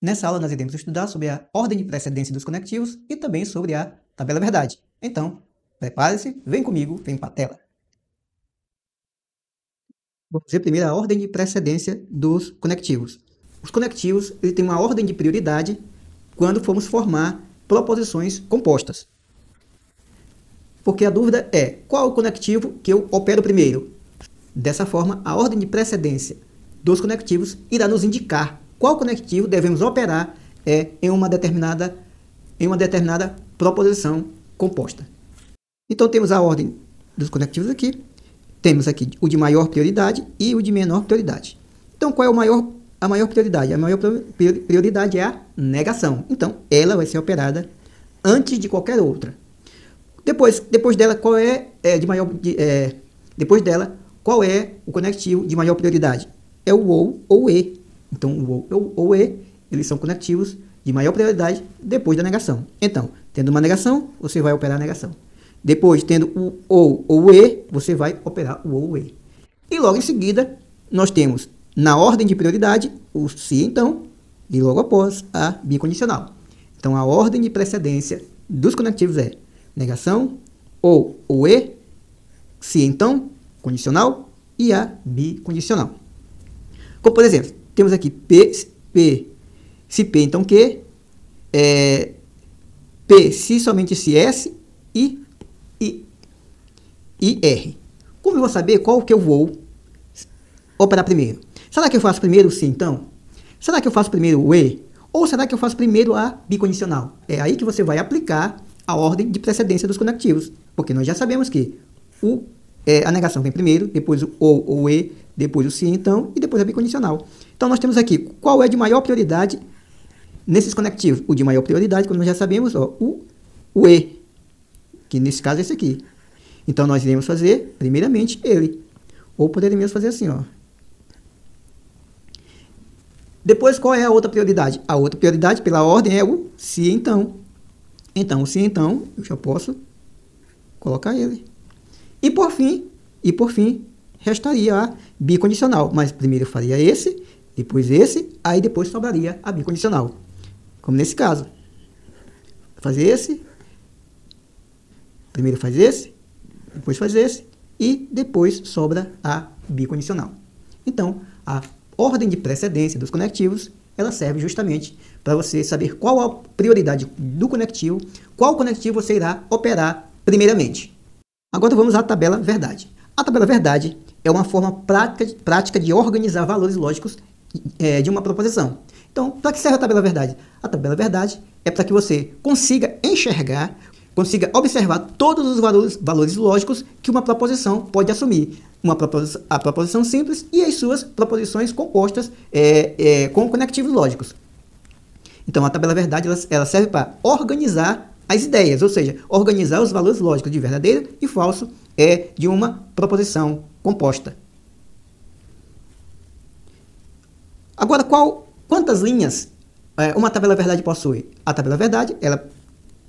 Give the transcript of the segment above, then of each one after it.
Nessa aula, nós iremos estudar sobre a ordem de precedência dos conectivos e também sobre a tabela verdade. Então, prepare-se, vem comigo, vem para a tela. Vamos ver primeiro a ordem de precedência dos conectivos. Os conectivos têm uma ordem de prioridade quando formos formar proposições compostas. Porque a dúvida é, qual o conectivo que eu opero primeiro? Dessa forma, a ordem de precedência dos conectivos irá nos indicar qual conectivo devemos operar em uma determinada proposição composta. Então, temos a ordem dos conectivos aqui. Temos aqui o de maior prioridade e o de menor prioridade. Então, qual é a maior prioridade? A maior prioridade é a negação. Então, ela vai ser operada antes de qualquer outra. Depois dela, qual é o conectivo de maior prioridade? É o ou ou e. Então, o ou ou e, eles são conectivos de maior prioridade depois da negação. Então, tendo uma negação, você vai operar a negação. Depois, tendo o ou ou o e, você vai operar o ou ou e. E logo em seguida, nós temos, na ordem de prioridade, o se então, e logo após, a bicondicional. Então, a ordem de precedência dos conectivos é negação, ou e, se então, condicional, e a bicondicional. Como, por exemplo, temos aqui se P, então Q, P, se somente se S, e R. Como eu vou saber qual que eu vou operar primeiro? Será que eu faço primeiro o se, então? Será que eu faço primeiro o e? Ou será que eu faço primeiro a bicondicional? É aí que você vai aplicar a ordem de precedência dos conectivos. Porque nós já sabemos que a negação vem primeiro, depois o ou e, depois o se, então, e depois a bicondicional. Então, nós temos aqui qual é de maior prioridade nesses conectivos. O de maior prioridade, como nós já sabemos, ó, o e, que nesse caso é esse aqui. Então, nós iremos fazer, primeiramente, ele. Ou poderíamos fazer assim, ó. Depois, qual é a outra prioridade? A outra prioridade, pela ordem, é o se, então. Então, o se, então, eu já posso colocar ele. E por fim, restaria a bicondicional. Mas primeiro eu faria esse, depois esse, aí depois sobraria a bicondicional. Como nesse caso. Fazer esse, primeiro faz esse, depois faz esse, e depois sobra a bicondicional. Então, a ordem de precedência dos conectivos, ela serve justamente para você saber qual a prioridade do conectivo, qual conectivo você irá operar primeiramente. Agora vamos à tabela verdade. A tabela verdade é uma forma prática de organizar valores lógicos de uma proposição. Então, para que serve a tabela verdade? A tabela verdade é para que você consiga enxergar, consiga observar todos os valores lógicos que uma proposição pode assumir. A proposição simples e as suas proposições compostas com conectivos lógicos. Então, a tabela verdade ela serve para organizar as ideias, ou seja, organizar os valores lógicos de verdadeiro e falso de uma proposição composta. Agora, quantas linhas uma tabela verdade possui? A tabela verdade,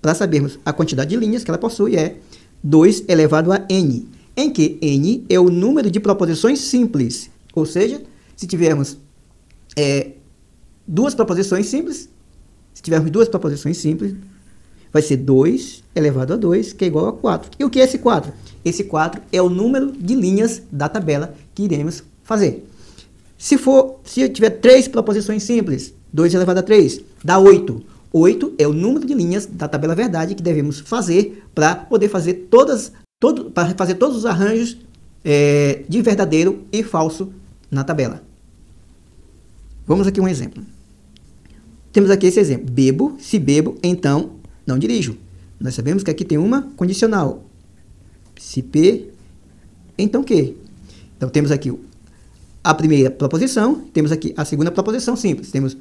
para sabermos a quantidade de linhas que ela possui, é 2 elevado a n, em que n é o número de proposições simples. Ou seja, se tivermos duas proposições simples, vai ser 2 elevado a 2, que é igual a 4. E o que é esse 4? Esse 4 é o número de linhas da tabela que iremos fazer. Se eu tiver 3 proposições simples, 2 elevado a 3, dá 8. 8 é o número de linhas da tabela verdade que devemos fazer para poder fazer todos os arranjos de verdadeiro e falso na tabela. Vamos aqui um exemplo. Temos aqui esse exemplo. Bebo, se bebo, então não dirijo. Nós sabemos que aqui tem uma condicional. Se P, então Q. Então, temos aqui a primeira proposição, temos aqui a segunda proposição simples. Temos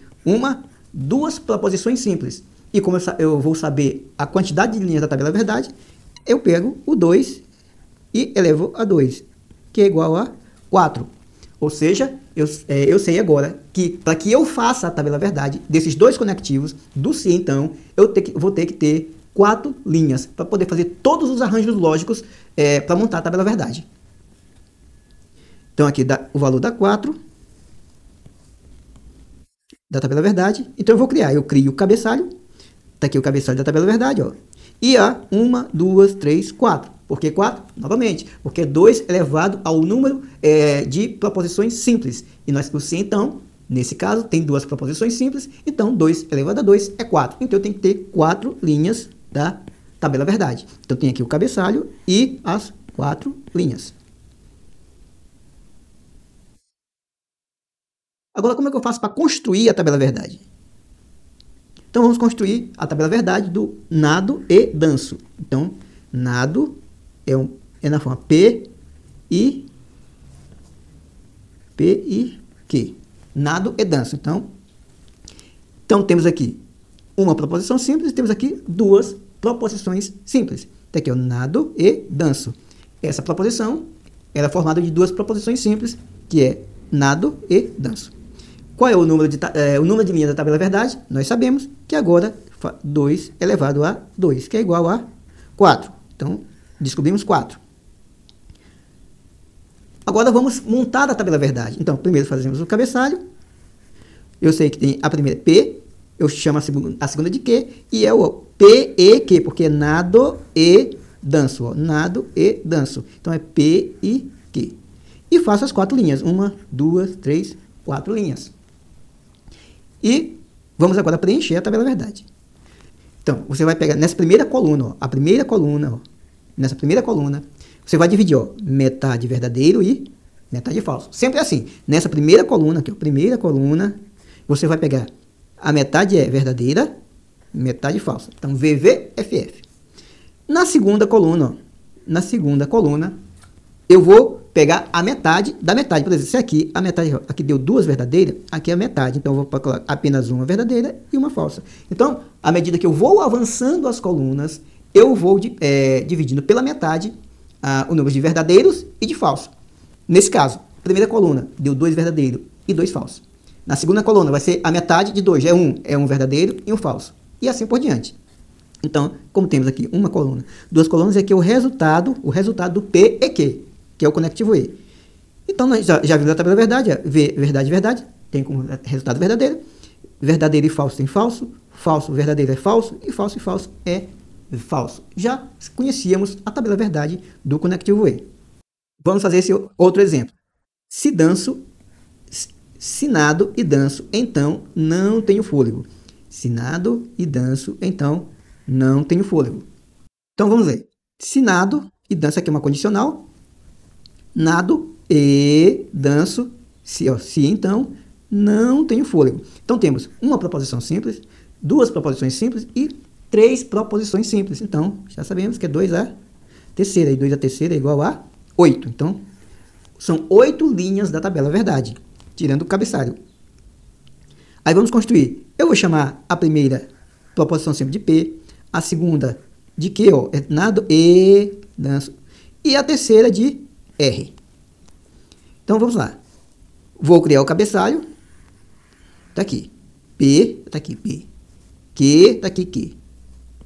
duas proposições simples. E como eu vou saber a quantidade de linhas da tabela verdade, eu pego o 2 e elevo a 2, que é igual a 4. Ou seja, eu sei agora que para que eu faça a tabela verdade desses dois conectivos, do se então, vou ter que ter 4 linhas para poder fazer todos os arranjos lógicos para montar a tabela verdade. Então, aqui o valor dá 4. da tabela verdade. Então eu vou criar. Eu crio o cabeçalho. Está aqui o cabeçalho da tabela verdade, ó. E a 1, 2, 3, 4. Por que 4? Novamente, porque 2 elevado ao número de proposições simples. E nós, o C, então, nesse caso, tem duas proposições simples. Então, 2 elevado a 2 é 4. Então, eu tenho que ter 4 linhas da tabela verdade. Então, tem aqui o cabeçalho e as 4 linhas. Agora, como é que eu faço para construir a tabela verdade? Então, vamos construir a tabela verdade do nado e danço. Então, nado é na forma P e Q. Nado e danço. Então, temos aqui uma proposição simples e temos aqui duas proposições simples. Então, aqui é o nado e danço. Essa proposição era formada de duas proposições simples, que é nado e danço. Qual é o número de linhas da tabela verdade? Nós sabemos que agora 2 elevado a 2, que é igual a 4. Então, descobrimos 4. Agora vamos montar a tabela verdade. Então, primeiro fazemos o cabeçalho. Eu sei que tem a primeira P, eu chamo a segunda de Q, e é o P e Q, porque é nado e danço. Ó, nado e danço. Então, é P e Q. E faço as 4 linhas. 1, 2, 3, 4 linhas. E vamos agora preencher a tabela verdade. Então, você vai pegar nessa primeira coluna, ó, nessa primeira coluna, você vai dividir, ó, metade verdadeiro e metade falso. Sempre assim. Nessa primeira coluna, aqui, ó, primeira coluna, você vai pegar a metade é verdadeira, metade falsa. Então, VVFF. Na segunda coluna, eu vou pegar a metade da metade. Por exemplo, se aqui a metade aqui deu 2 verdadeiras, aqui é a metade. Então, eu vou colocar apenas uma verdadeira e uma falsa. Então, à medida que eu vou avançando as colunas, eu vou dividindo pela metade o número de verdadeiros e de falsos. Nesse caso, a primeira coluna deu 2 verdadeiros e 2 falsos. Na segunda coluna vai ser a metade de 2, é um verdadeiro e um falso. E assim por diante. Então, como temos aqui uma coluna, 2 colunas, aqui é o resultado do P e Q, que é o conectivo E. Então, nós já vimos a tabela verdade, verdade, tem como resultado verdadeiro. Verdadeiro e falso tem falso, falso, verdadeiro é falso, e falso é falso. Já conhecíamos a tabela verdade do conectivo E. Vamos fazer esse outro exemplo. Se nado e danço, então não tenho fôlego. Se nado e danço, então não tenho fôlego. Então vamos ver. Se nado e danço, aqui é uma condicional. Nado e danço, se então não tenho fôlego. Então temos uma proposição simples, 2 proposições simples e 3 proposições simples. Então já sabemos que é 2 a terceira, e 2 a terceira é igual a 8. Então são 8 linhas da tabela verdade, tirando o cabeçalho. Aí vamos construir. Eu vou chamar a primeira proposição simples de P, a segunda de Q, ó, é nado e danço, e a terceira de R. Então vamos lá. Vou criar o cabeçalho. Está aqui. P, está aqui P. Q, está aqui Q.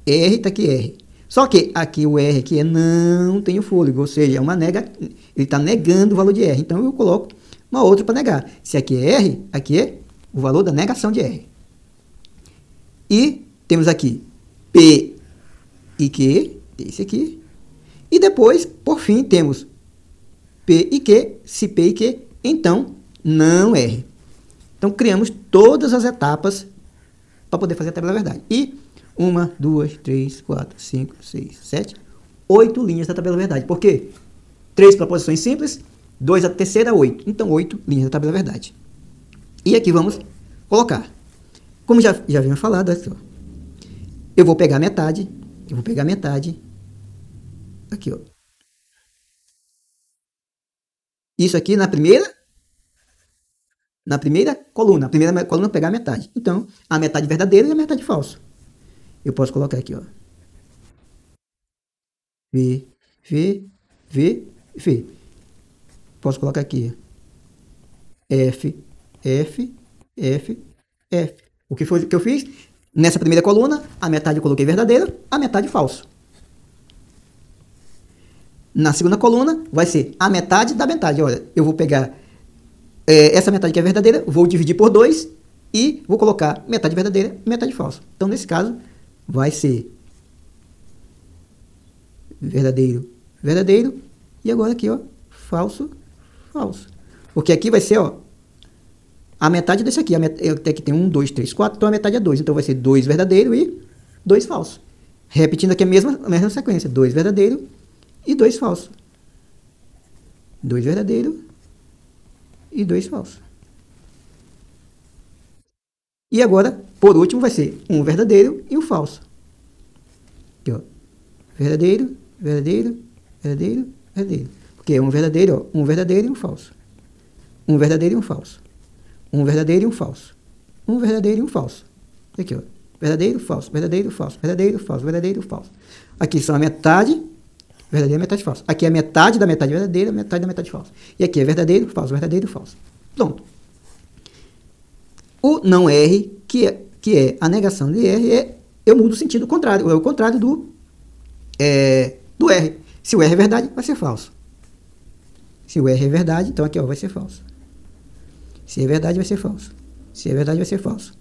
R, está aqui R. Só que aqui o R aqui é não tenho fôlego, ou seja, é uma ele está negando o valor de R. Então eu coloco uma outra para negar. Se aqui é R, aqui é o valor da negação de R. E temos aqui P e Q, esse aqui. E depois, por fim, temos P e Q, se P e Q, então não R. Então, criamos todas as etapas para poder fazer a tabela verdade. E 1, 2, 3, 4, 5, 6, 7, 8 linhas da tabela verdade. Por quê? 3 proposições simples, 2 a terceira, 8. Então, 8 linhas da tabela verdade. E aqui vamos colocar. Como já vimos falado, eu vou pegar metade, aqui, ó. Isso aqui na primeira coluna. A primeira coluna pegar a metade. Então, a metade verdadeira e a metade falsa. Eu posso colocar aqui, ó. V. Posso colocar aqui. F. O que foi que eu fiz? Nessa primeira coluna, a metade eu coloquei verdadeira, a metade falso. Na segunda coluna, vai ser a metade da metade. Olha, eu vou pegar essa metade que é verdadeira, vou dividir por 2 e vou colocar metade verdadeira e metade falsa. Então, nesse caso, vai ser verdadeiro, verdadeiro, e agora aqui, ó, falso, falso. Porque aqui vai ser, ó, a metade desse aqui. Aqui tem 1, 2, 3, 4, então a metade é 2. Então vai ser 2 verdadeiro e 2 falso. Repetindo aqui a mesma sequência. 2 verdadeiro e 2 falso. 2 verdadeiro e 2 falso. E agora, por último, vai ser um verdadeiro e um falso. Aqui, ó. Verdadeiro, verdadeiro, verdadeiro, verdadeiro. Porque é um verdadeiro, ó, um verdadeiro e um falso. Um verdadeiro e um falso. Um verdadeiro e um falso. Um verdadeiro e um falso. Aqui, ó. Verdadeiro, falso, verdadeiro, falso, verdadeiro, falso, verdadeiro, falso. Aqui são a metade verdadeira e metade falsa. Aqui é a metade da metade verdadeira, metade da metade falsa. E aqui é verdadeiro, falso, falso. Pronto. O não R, que é a negação de R, eu mudo o sentido contrário. É o contrário do R. Se o R é verdade, vai ser falso. Se o R é verdade, então aqui, ó, vai ser falso. Se é verdade, vai ser falso. Se é verdade, vai ser falso.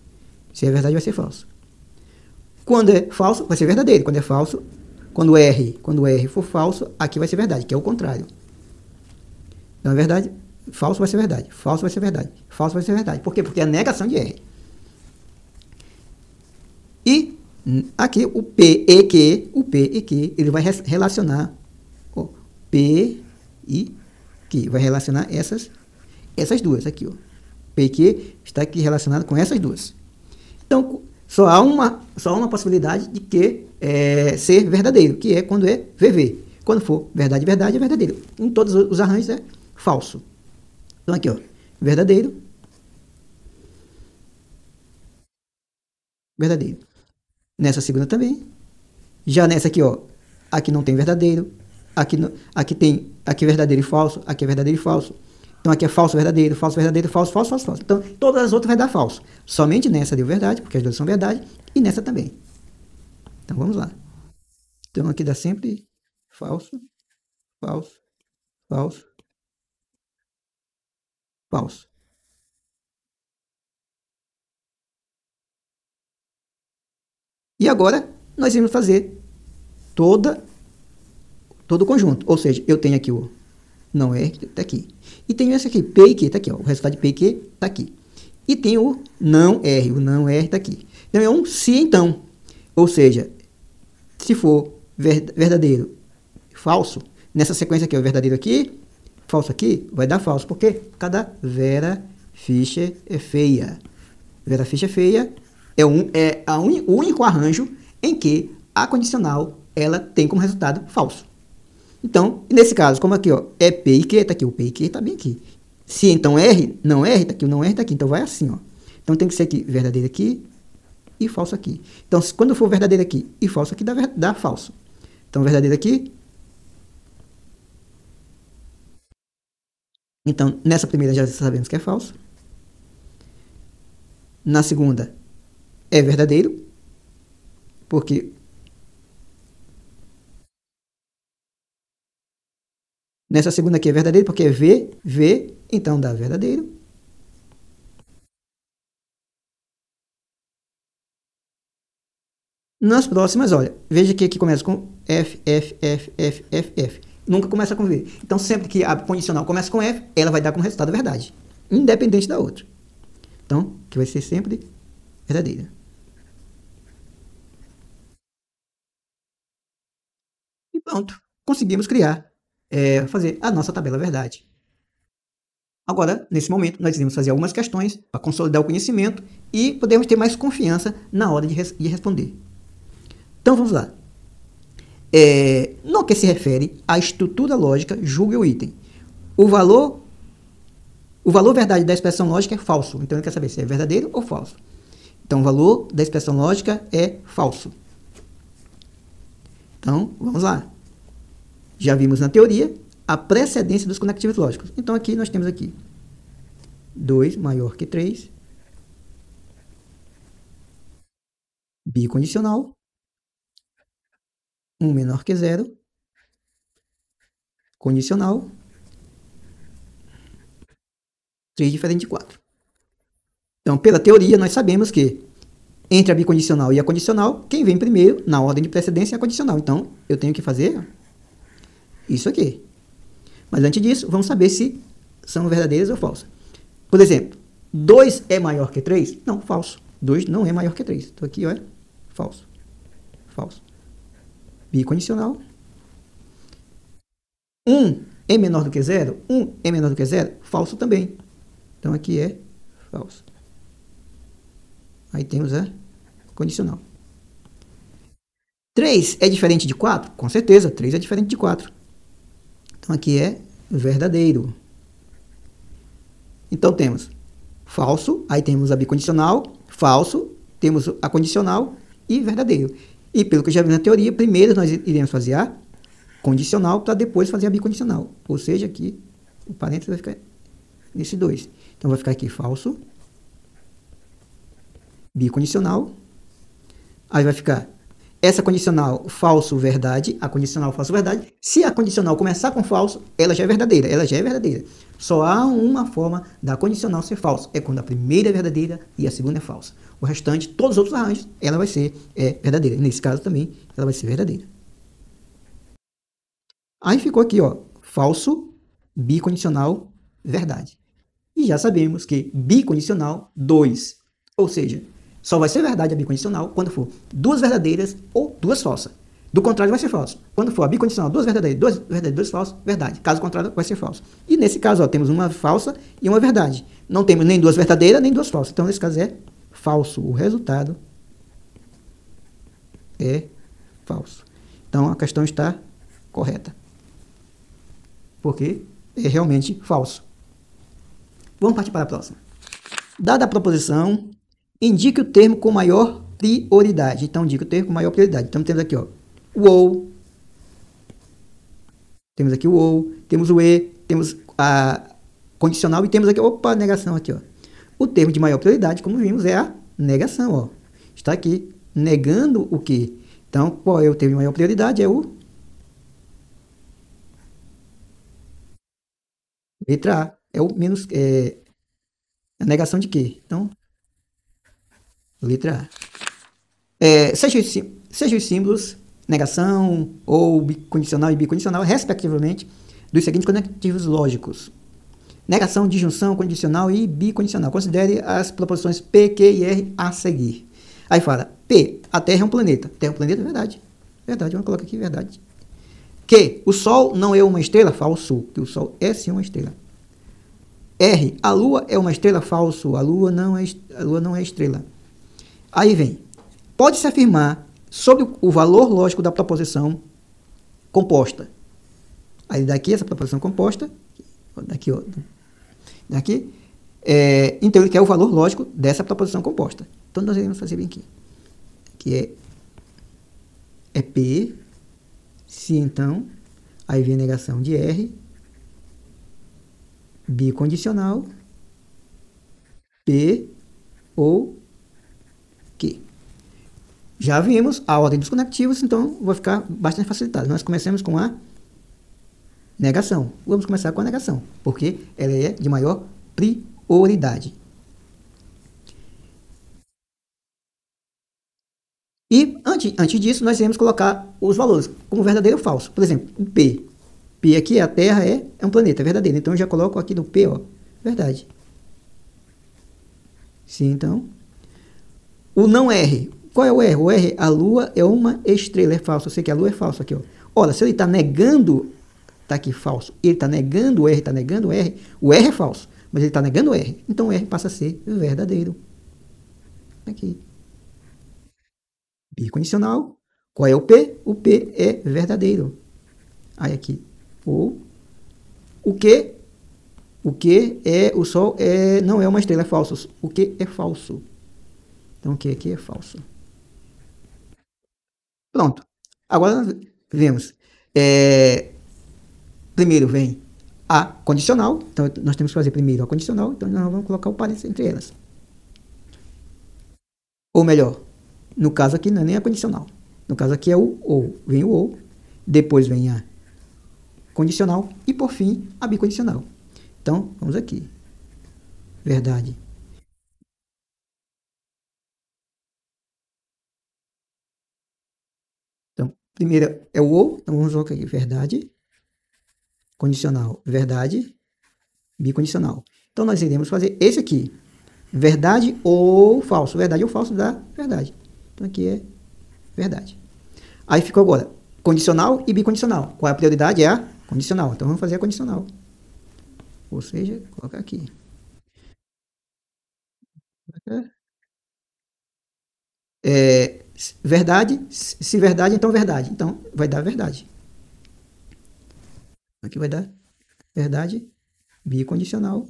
Se é verdade, vai ser falso. Quando é falso, vai ser verdadeiro. Quando é falso, quando o R for falso, aqui vai ser verdade, que é o contrário. Então, é verdade, falso vai ser verdade. Falso vai ser verdade. Falso vai ser verdade. Por quê? Porque é a negação de R. E aqui o P e Q, ele vai relacionar o P e Q. Vai relacionar essas duas aqui, ó. P e Q está aqui relacionado com essas duas. Então, só há uma possibilidade de que ser verdadeiro, que é quando é VV. Quando for verdade, verdade, é verdadeiro. Em todos os arranjos é falso. Então, aqui, ó, verdadeiro, verdadeiro. Nessa segunda também. Já nessa aqui, ó, aqui não tem verdadeiro. Aqui é verdadeiro e falso. Aqui é verdadeiro e falso. Então aqui é falso, verdadeiro, falso, verdadeiro, falso, falso, falso, falso. Então todas as outras vai dar falso. Somente nessa deu verdade, porque as duas são verdade. E nessa também. Então vamos lá. Então aqui dá sempre falso, falso, falso, falso. E agora nós vamos fazer todo o conjunto. Ou seja, eu tenho aqui o não R, que está aqui. E tenho esse aqui, P e Q, está aqui. Ó. O resultado de P e Q está aqui. E tem o não R está aqui. Então é um se então. Ou seja, se for verdadeiro, falso, nessa sequência aqui, o verdadeiro aqui, falso aqui, vai dar falso. Porque cada Vera Fischer é feia. Vera Fischer feia é o único arranjo em que a condicional ela tem como resultado falso. Então, nesse caso, como aqui, ó, é P e Q, tá aqui, o P e Q tá bem aqui. Se então R, não R, tá aqui, o não R tá aqui. Então vai assim, ó. Então tem que ser aqui, verdadeiro aqui e falso aqui. Então, quando for verdadeiro aqui e falso aqui, dá falso. Então, verdadeiro aqui. Então, nessa primeira já sabemos que é falso. Na segunda, é verdadeiro. Porque nessa segunda aqui é verdadeiro, porque é V, então dá verdadeiro. Nas próximas, olha, veja que aqui começa com F, F, F, F, F, F. Nunca começa com V. Então, sempre que a condicional começa com F, ela vai dar como resultado verdade, independente da outra. Então, que vai ser sempre verdadeira. E pronto, conseguimos fazer a nossa tabela verdade. Agora, nesse momento, nós iremos fazer algumas questões para consolidar o conhecimento e podermos ter mais confiança na hora de responder. Então, vamos lá. No que se refere à estrutura lógica, julgue o item. O valor verdade da expressão lógica é falso. Então, ele quer saber se é verdadeiro ou falso. Então, o valor da expressão lógica é falso. Então, vamos lá. Já vimos na teoria a precedência dos conectivos lógicos. Então, aqui nós temos aqui 2 maior que 3, bicondicional, 1 menor que 0, condicional, 3 diferente de 4. Então, pela teoria, nós sabemos que entre a bicondicional e a condicional, quem vem primeiro, na ordem de precedência, é a condicional. Então, eu tenho que fazer isso aqui. Mas antes disso, vamos saber se são verdadeiras ou falsas. Por exemplo, 2 é maior que 3? Não, falso. 2 não é maior que 3. Então aqui, olha, falso. Falso. Bicondicional. 1 é menor do que 0? 1 é menor do que 0? Falso também. Então aqui é falso. Aí temos a condicional. 3 é diferente de 4? Com certeza, 3 é diferente de 4. Então aqui é verdadeiro. Então temos falso, aí temos a bicondicional, falso, temos a condicional e verdadeiro. E pelo que eu já vi na teoria, primeiro nós iremos fazer a condicional para depois fazer a bicondicional. Ou seja, aqui o parênteses vai ficar nesse 2. Então vai ficar aqui falso, bicondicional, aí vai ficar essa condicional falso, verdade, a condicional falso, verdade. Se a condicional começar com falso, ela já é verdadeira, ela já é verdadeira. Só há uma forma da condicional ser falso, é quando a primeira é verdadeira e a segunda é falsa. O restante, todos os outros arranjos, ela vai ser verdadeira. Nesse caso também, ela vai ser verdadeira. Aí ficou aqui, ó, falso, bicondicional, verdade. E já sabemos que bicondicional, 2. Ou seja, só vai ser verdade a bicondicional quando for duas verdadeiras ou duas falsas. Do contrário, vai ser falso. Quando for a bicondicional, duas verdadeiras, duas falsas, verdade. Caso contrário, vai ser falso. E nesse caso, ó, temos uma falsa e uma verdade. Não temos nem duas verdadeiras, nem duas falsas. Então, nesse caso, é falso. O resultado é falso. Então, a questão está correta. Porque é realmente falso. Vamos partir para a próxima. Dada a proposição, indique o termo com maior prioridade. Então, indique o termo com maior prioridade. Então, temos aqui, ó, o ou. Temos aqui o ou, temos o e, temos a condicional e temos aqui, opa, a negação aqui, ó. O termo de maior prioridade, como vimos, é a negação, ó. Está aqui, negando o quê? Então, qual é o termo de maior prioridade? É o letra A. É o menos, a negação de quê? Então, letra A. Seja os símbolos negação ou condicional e bicondicional, respectivamente, dos seguintes conectivos lógicos. Negação, disjunção, condicional e bicondicional. Considere as proposições P, Q e R a seguir. Aí fala, P, a Terra é um planeta. Terra é um planeta, verdade. Verdade, vamos colocar aqui, verdade. Q, o Sol não é uma estrela, falso, que o Sol é sim uma estrela. R, a Lua é uma estrela, falso, a Lua não é estrela. Aí vem, pode-se afirmar sobre o valor lógico da proposição composta. Aí daqui, essa proposição composta, daqui, ó, daqui, então ele quer o valor lógico dessa proposição composta. Então nós iremos fazer bem aqui. Aqui é P, se então, aí vem a negação de R, bicondicional, P ou Q. Já vimos a ordem dos conectivos, então vai ficar bastante facilitado. Nós começamos com a negação. Vamos começar com a negação, porque ela é de maior prioridade. E antes disso, nós iremos colocar os valores como verdadeiro ou falso. Por exemplo, o P. P aqui, a Terra é um planeta, é verdadeiro. Então eu já coloco aqui no P, ó, verdade. Sim, então. O não R. Qual é o R? O R, a Lua é uma estrela, é falso. Eu sei que a Lua é falso aqui, ó. Olha, se ele está negando, está aqui falso, ele está negando o R, está negando o R é falso, mas ele está negando o R. Então o R passa a ser verdadeiro. Aqui. Bicondicional. Qual é o P? O P é verdadeiro. Aí aqui. Ou o que é o Sol não é uma estrela, é falso. O que é falso? Então o que aqui é falso. Pronto. Agora nós vemos. Primeiro vem a condicional. Então nós temos que fazer primeiro a condicional. Então nós vamos colocar o parênteses entre elas. Ou melhor, no caso aqui não é nem a condicional. No caso aqui é o ou. Vem o ou. Depois vem a condicional e por fim a bicondicional. Então vamos aqui. Verdade. Primeira é o ou, então vamos colocar aqui, verdade, condicional, verdade, bicondicional. Então nós iremos fazer esse aqui, verdade ou falso, dá verdade. Então aqui é verdade. Aí ficou agora, condicional e bicondicional. Qual é a prioridade? É a condicional. Então vamos fazer a condicional. Ou seja, colocar aqui. É, verdade, se verdade, então verdade. Então vai dar verdade. Aqui vai dar verdade, bicondicional,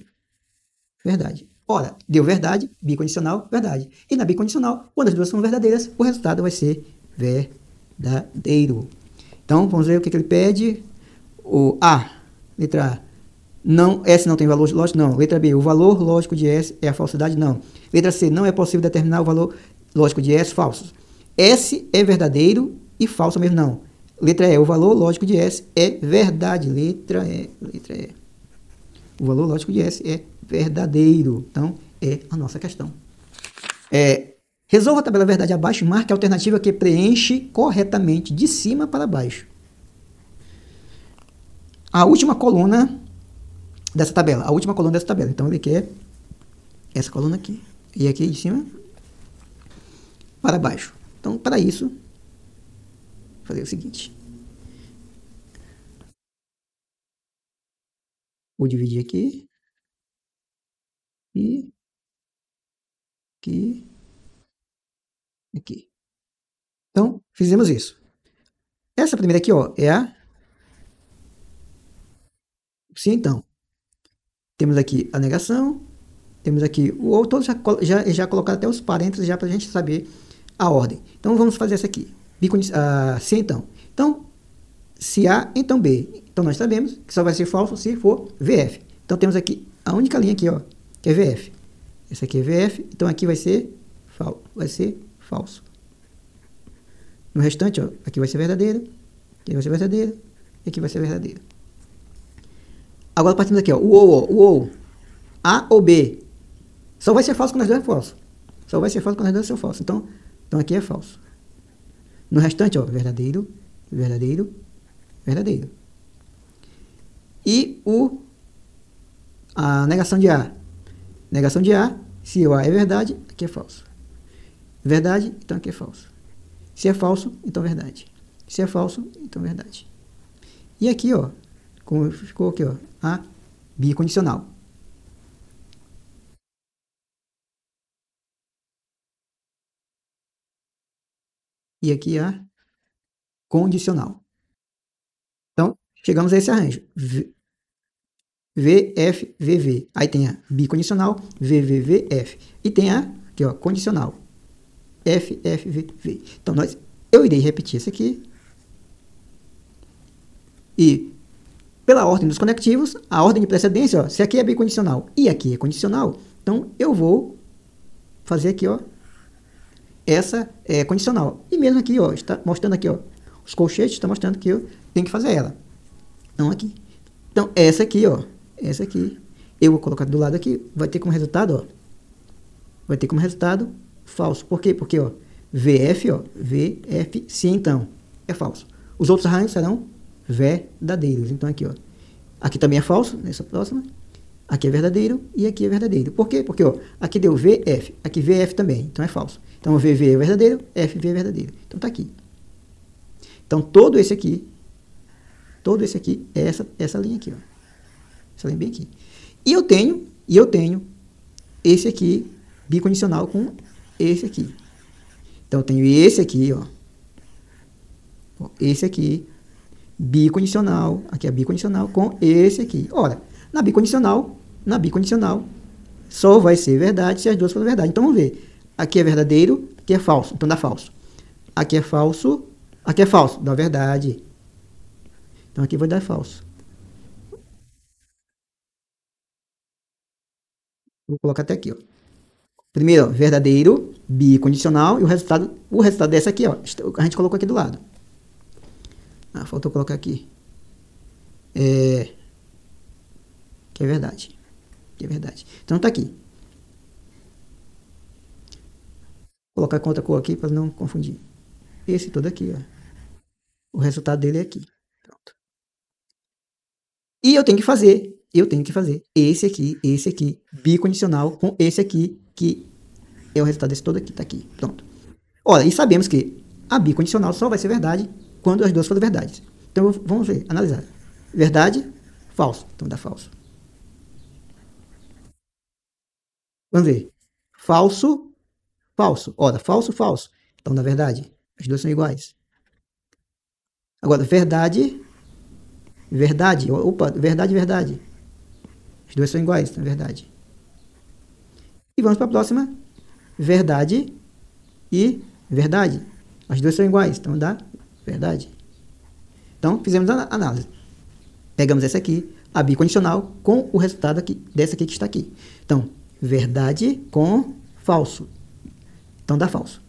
verdade. Ora, deu verdade, bicondicional, verdade. E na bicondicional, quando as duas são verdadeiras, o resultado vai ser verdadeiro. Então, vamos ver o que ele pede. O A, letra A. Não, S não tem valor lógico, não. Letra B, o valor lógico de S é a falsidade, não. Letra C, não é possível determinar o valor lógico de S, falso. S é verdadeiro e falso mesmo, não. Letra E, o valor lógico de S é verdade. Letra E. O valor lógico de S é verdadeiro. Então, é a nossa questão. Resolva a tabela verdade abaixo e marque a alternativa que preenche corretamente de cima para baixo. A última coluna dessa tabela. Então, ele quer essa coluna aqui. E aqui de cima para baixo. Então, para isso, vou fazer o seguinte. Vou dividir aqui. E aqui. Aqui. Então, fizemos isso. Essa primeira aqui, ó, é a... Sim, então. Temos aqui a negação. Temos aqui o ou, todos já colocaram até os parênteses já para a gente saber a ordem. Então, vamos fazer essa aqui. C, então. Então, se A, então B. Então, nós sabemos que só vai ser falso se for VF. Então, temos aqui a única linha aqui, ó, que é VF. Essa aqui é VF, então aqui vai ser falso. No restante, ó, aqui vai ser verdadeiro, aqui vai ser verdadeiro, e aqui vai ser verdadeiro. Agora partimos aqui, ó, o ou, A ou B. Só vai ser falso quando as duas é falso. Só vai ser falso quando as duas são falsas. Então aqui é falso. No restante, ó, verdadeiro, verdadeiro, verdadeiro. E a negação de A. Negação de A, se o A é verdade, aqui é falso. Verdade, então aqui é falso. Se é falso, então verdade. Se é falso, então verdade. E aqui, ó, como ficou aqui, ó, a bicondicional. E aqui a condicional. Então, chegamos a esse arranjo. VF, VV. Aí tem a bicondicional, VVVF. E tem a, aqui, ó, condicional. FFVV. Então, eu irei repetir isso aqui. E, pela ordem dos conectivos, a ordem de precedência, ó, se aqui é bicondicional e aqui é condicional, então eu vou fazer aqui, ó, essa é condicional. E mesmo aqui, ó, está mostrando aqui, ó, os colchetes estão mostrando que eu tenho que fazer ela. Então, aqui. Então, essa aqui, ó, essa aqui, eu vou colocar do lado aqui, vai ter como resultado, ó, vai ter como resultado falso. Por quê? Porque, ó, VF, ó, VF, sim, então, é falso. Os outros arranjos serão verdadeiros. Então, aqui, ó, aqui também é falso, nessa próxima. Aqui é verdadeiro e aqui é verdadeiro. Por quê? Porque, ó, aqui deu VF, aqui VF também, então é falso. Então, VV é verdadeiro, FV é verdadeiro. Então, tá aqui. Então, todo esse aqui é essa linha aqui, ó. Essa linha bem aqui. E eu tenho esse aqui bicondicional com esse aqui. Então, eu tenho esse aqui, ó. Esse aqui, bicondicional, aqui é bicondicional com esse aqui. Ora, na bicondicional, só vai ser verdade se as duas forem verdade. Então, vamos ver. Aqui é verdadeiro, aqui é falso, então dá falso. Aqui é falso, dá verdade. Então, aqui vai dar falso. Vou colocar até aqui, ó. Primeiro, ó, verdadeiro, bicondicional, e o resultado dessa aqui, ó, a gente colocou aqui do lado. Ah, faltou colocar aqui. Que é verdade. Então tá aqui. Vou colocar com outra cor aqui para não confundir. Esse todo aqui, ó. O resultado dele é aqui. Pronto. E eu tenho que fazer esse aqui, bicondicional com esse aqui, que é o resultado desse todo aqui, tá aqui. Pronto. Olha, e sabemos que a bicondicional só vai ser verdade quando as duas forem verdades. Então vamos ver, analisar. Verdade, falso. Então dá falso. Vamos ver. Falso, falso. Ora, falso, falso. Então dá verdade. As duas são iguais. Agora, verdade, verdade. Opa, verdade, verdade. As duas são iguais, então é verdade. E vamos para a próxima. Verdade e verdade. As duas são iguais, então dá verdade. Então, fizemos a análise. Pegamos essa aqui, a bicondicional, com o resultado aqui, dessa aqui que está aqui. Então, verdade com falso. Então, dá falso.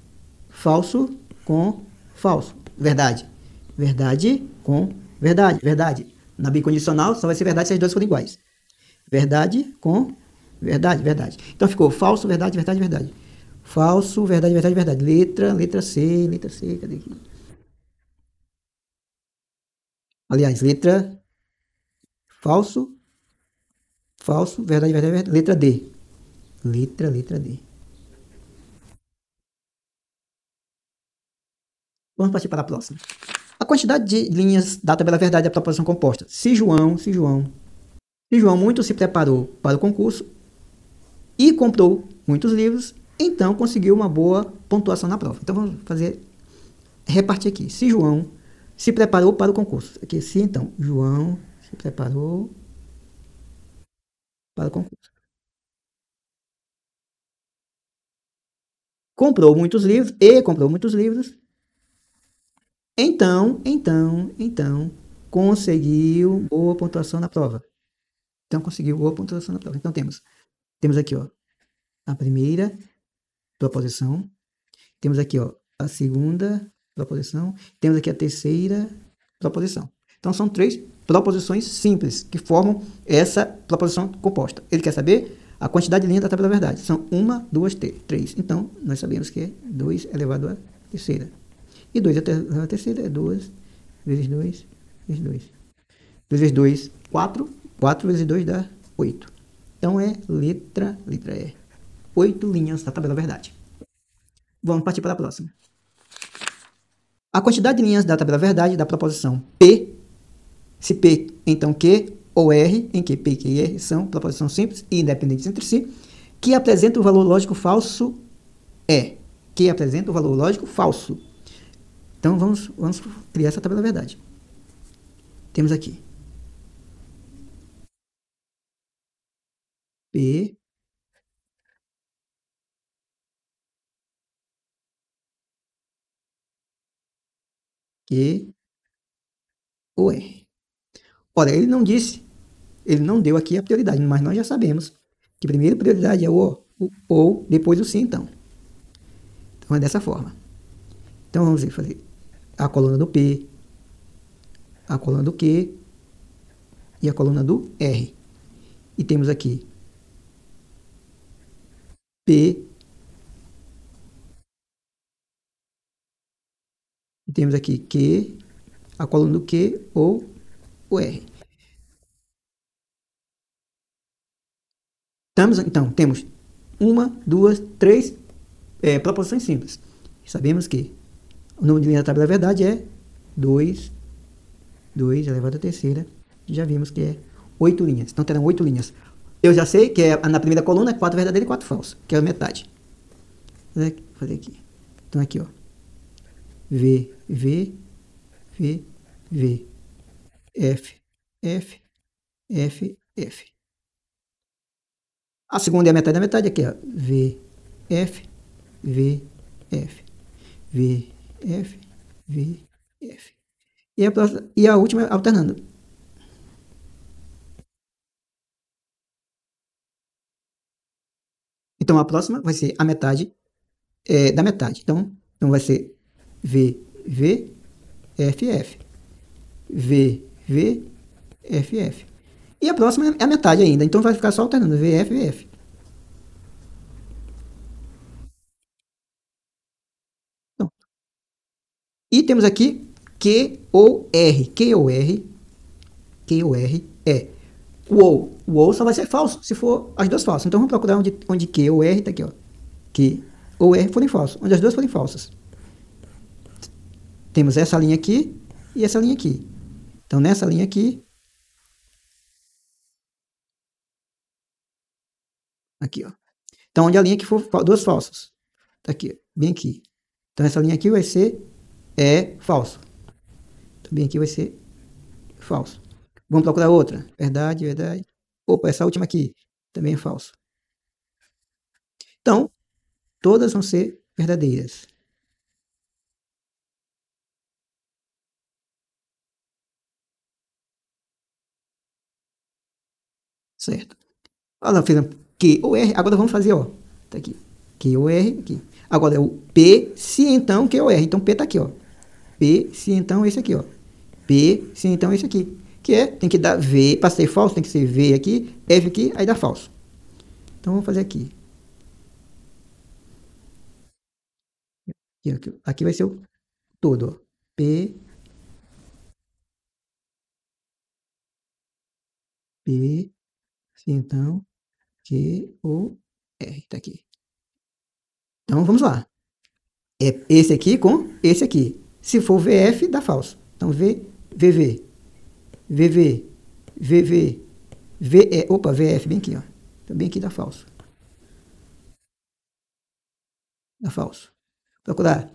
Falso com falso. Verdade. Verdade com verdade. Verdade. Na bicondicional, só vai ser verdade se as duas forem iguais. Verdade com verdade. Verdade. Então, ficou falso, verdade, verdade, verdade. Falso, verdade, verdade, verdade. Letra C, cadê aqui? Aliás, letra falso, falso, verdade, verdade, verdade. Letra D. Letra D. Vamos partir para a próxima. A quantidade de linhas da tabela verdade é a proporção composta. Se João muito se preparou para o concurso e comprou muitos livros, então conseguiu uma boa pontuação na prova. Então vamos fazer, repartir aqui. Se João se preparou para o concurso. Aqui, se então, João se preparou para o concurso. Comprou muitos livros. Então, conseguiu boa pontuação na prova. Então temos aqui, ó, a primeira proposição. Temos aqui, ó, a segunda proposição. Temos aqui a terceira proposição. Então são três proposições simples que formam essa proposição composta. Ele quer saber a quantidade de linhas da tabela da verdade. São 1, 2, 3. Então, nós sabemos que é 2 elevado à terceira. E 2 elevado à terceira é 2 vezes 2 vezes 2. 2 vezes 2, 4. 4 vezes 2 dá 8. Então é letra E. 8 linhas da tabela da verdade. Vamos partir para a próxima. A quantidade de linhas da tabela da verdade da proposição P, se P, então Q, ou R, em que P, Q e R são proposições simples e independentes entre si, que apresenta o valor lógico falso é. Que apresenta o valor lógico falso. Então, vamos criar essa tabela da verdade. Temos aqui P, Q ou R. Ora, ele não disse, ele não deu aqui a prioridade, mas nós já sabemos que primeiro prioridade é o ou, depois o sim, então. Então é dessa forma. Então vamos fazer a coluna do P, a coluna do Q e a coluna do R. E temos aqui P, e temos aqui Q, a coluna do Q ou o R. Então, temos 1, 2, 3 proposições simples. Sabemos que o número de linhas da tabela da verdade é 2 elevado à terceira. Já vimos que é 8 linhas. Então, terão 8 linhas. Eu já sei que na primeira coluna é 4 verdadeiro e 4 falso, que é a metade. Vou fazer aqui. Então, aqui, ó. V, V, V, V. F, F, F, F. A segunda é a metade da metade, aqui, ó. V, F, V, F. V, F, V, F. E a última alternando. Então, a próxima vai ser a metade da metade. Então vai ser V, V, F, F. V, V, F, F. E a próxima é a metade ainda. Então vai ficar só alternando V, F, V, F. Então, e temos aqui Q ou R. Q ou R. Q ou R é o ou. O ou só vai ser falso se for as duas falsas. Então vamos procurar onde Q ou R está aqui, ó. Q ou R forem falsos. Onde as duas forem falsas. Temos essa linha aqui e essa linha aqui. Então nessa linha aqui, aqui, ó. Então onde a linha que for duas falsas, tá aqui, bem aqui. Então essa linha aqui vai ser falso. Então bem aqui vai ser falso. Vamos procurar outra. Verdade, verdade. Opa, essa última aqui também é falso. Então, todas vão ser verdadeiras. Certo. Olha, fizemos Q ou R. Agora vamos fazer, ó. Tá aqui. Q ou R aqui. Agora é o P, se então Q ou R. Então P tá aqui, ó. P, se então esse aqui, ó. P, se então esse aqui. Que é, tem que dar V, para ser falso, tem que ser V aqui, F aqui, aí dá falso. Então vamos fazer aqui. Aqui vai ser o todo, ó. P, se então Q ou R. Tá aqui. Então vamos lá. É esse aqui com esse aqui. Se for VF, dá falso. Então VV, opa, VF bem aqui, ó. Então bem aqui dá falso. Dá falso. Procurar.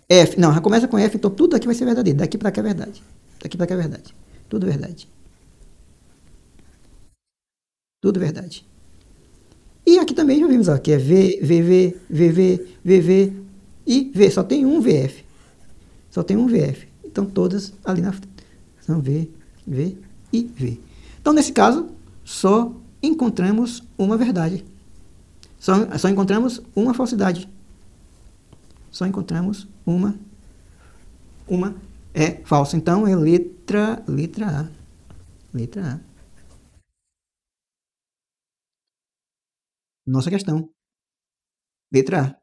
F, não, já começa com F, então tudo aqui vai ser verdadeiro. Daqui pra cá é verdade. Daqui pra cá é verdade. Tudo verdade. Tudo verdade. E aqui também já vimos, ó, que é VV e V. Só tem um VF. Só tem um VF. Então todas ali na frente são V e V. Então nesse caso, só encontramos uma verdade. Só encontramos uma falsidade. Só encontramos uma é falsa. Então é letra A. Letra A. Nossa questão. Letra A.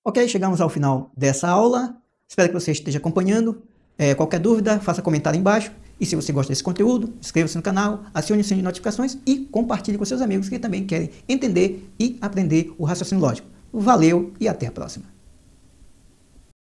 Ok, chegamos ao final dessa aula. Espero que você esteja acompanhando. Qualquer dúvida, faça comentário embaixo. E se você gosta desse conteúdo, inscreva-se no canal, acione o sininho de notificações e compartilhe com seus amigos que também querem entender e aprender o raciocínio lógico. Valeu e até a próxima.